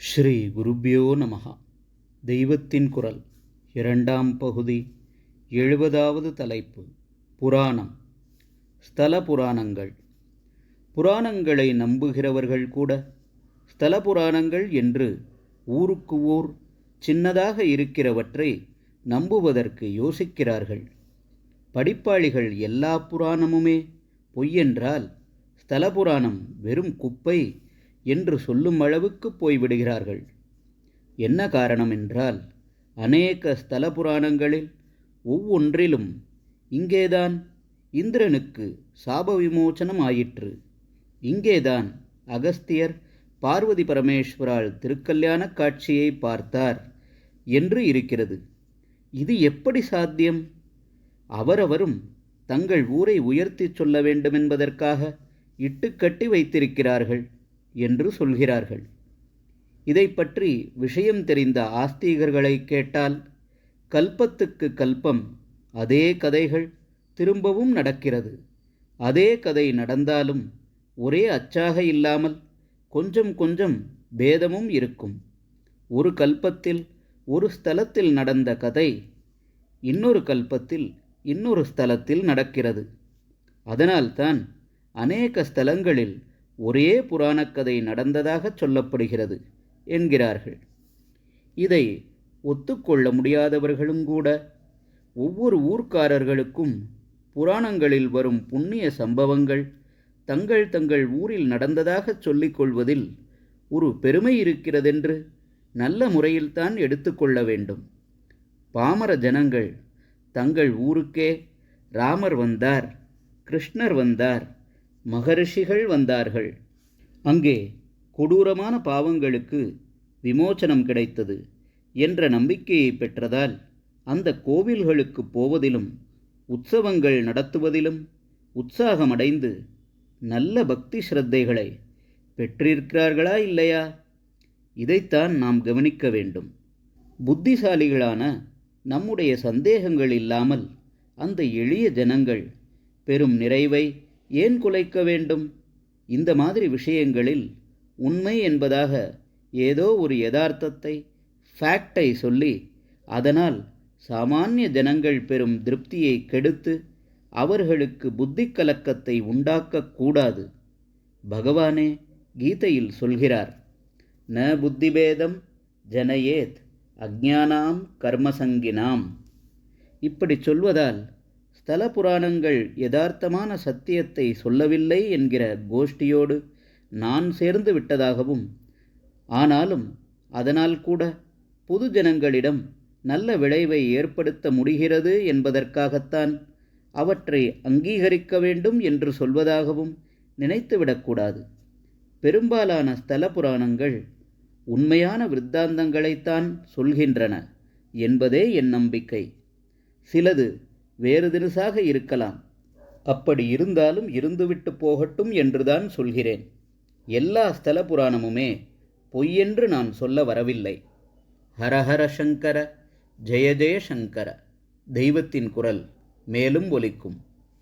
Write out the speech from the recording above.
ஸ்ரீ குருப்யோ நமஹ. தெய்வத்தின் குரல் இரண்டாம் பகுதி 70வது தலைப்பு. புராணம். ஸ்தல புராணங்கள். புராணங்களை நம்புகிறவர்கள் கூட ஸ்தல புராணங்கள் என்று ஊருக்கு ஊர் சின்னதாக இருக்கிறவற்றை நம்புவதற்கு யோசிக்கிறார்கள். படிப்பாளிகள் எல்லா புராணமுமே பொய்யென்றால் ஸ்தல புராணம் வெறும் குப்பை என்று சொல்லும் அளவுக்கு போய்விடுகிறார்கள். என்ன காரணம் என்றால், அநேக ஸ்தல புராணங்களில் ஒவ்வொன்றிலும் இங்கேதான் இந்திரனுக்கு சாப விமோசனம் ஆயிற்று, இங்கேதான் அகஸ்தியர் பார்வதி பரமேஸ்வரால் திருக்கல்யாண காட்சியை பார்த்தார் என்று இருக்கிறது. இது எப்படி சாத்தியம்? அவரவரும் தங்கள் ஊரை உயர்த்தி சொல்ல வேண்டுமென்பதற்காக இட்டுக்கட்டி வைத்திருக்கிறார்கள் என்று சொல்கிறார்கள். இதை பற்றி விஷயம் தெரிந்த ஆஸ்திகர்களை கேட்டால், கல்பத்துக்கு கல்பம் அதே கதைகள் திரும்பவும் நடக்கிறது. அதே கதை நடந்தாலும் ஒரே அச்சாக இல்லாமல் கொஞ்சம் கொஞ்சம் பேதமும் இருக்கும். ஒரு கல்பத்தில் ஒரு ஸ்தலத்தில் நடந்த கதை இன்னொரு கல்பத்தில் இன்னொரு ஸ்தலத்தில் நடக்கிறது. அதனால்தான் அநேக ஸ்தலங்களில் ஒரே புராணக்கதை நடந்ததாக சொல்லப்படுகிறது என்கிறார்கள். இதை ஒத்துக்கொள்ள முடியாதவர்களும் கூட ஒவ்வொரு ஊர்க்காரர்களுக்கும் புராணங்களில் வரும் புண்ணிய சம்பவங்கள் தங்கள் தங்கள் ஊரில் நடந்ததாக சொல்லிக் கொள்வதில் ஒரு பெருமை இருக்கிறதென்று நல்ல முறையில்தான் எடுத்துக்கொள்ள வேண்டும். பாமர ஜனங்கள் தங்கள் ஊருக்கே ராமர் வந்தார், கிருஷ்ணர் வந்தார், மகரிஷிகள் வந்தார்கள், அங்கே கொடூரமான பாவங்களுக்கு விமோசனம் கிடைத்தது என்ற நம்பிக்கையை பெற்றதால் அந்த கோவில்களுக்கு போவதிலும் உற்சவங்கள் நடத்துவதிலும் உற்சாகமடைந்து நல்ல பக்தி ஸ்ரத்தைகளை பெற்றிருக்கிறார்களா இல்லையா? இதைத்தான் நாம் கவனிக்க வேண்டும். புத்திசாலிகளான நம்முடைய சந்தேகங்கள் இல்லாமல் அந்த எளிய ஜனங்கள் பெரும் நிறைவை ஏன் குலைக்க வேண்டும்? இந்த மாதிரி விஷயங்களில் உண்மை என்பதாக ஏதோ ஒரு யதார்த்தத்தை, ஃபேக்டை சொல்லி அதனால் சாமானிய ஜனங்கள் பெறும் திருப்தியை கெடுத்து அவர்களுக்கு புத்தி கலக்கத்தை உண்டாக்கக்கூடாது. பகவானே கீதையில் சொல்கிறார், ந புத்திபேதம் ஜனயேத் அஜ்ஞானாம் கர்மசங்கினாம். இப்படி சொல்வதால் ஸ்தல புராணங்கள் யதார்த்தமான சத்தியத்தை சொல்லவில்லை என்கிற கோஷ்டியோடு நான் சேர்ந்து விட்டதாகவும், ஆனாலும் அதனால் கூட பொது ஜனங்களிடம் நல்ல விளைவை ஏற்படுத்த முடிகிறது என்பதற்காகத்தான் அவற்றை அங்கீகரிக்க வேண்டும் என்று சொல்வதாகவும் நினைத்துவிடக்கூடாது. பெரும்பாலான ஸ்தல புராணங்கள் உண்மையான விருத்தாந்தங்களைத்தான் சொல்கின்றன என்பதே என் நம்பிக்கை. சிலது வேறு தினுசாக இருக்கலாம். அப்படி இருந்தாலும் இருந்துவிட்டு போகட்டும் என்றுதான் சொல்கிறேன். எல்லா ஸ்தல புராணமுமே பொய்யென்று நான் சொல்ல வரவில்லை. ஹரஹர சங்கர, ஜெய ஜெய சங்கர. தெய்வத்தின் குரல் மேலும் ஒலிக்கும்.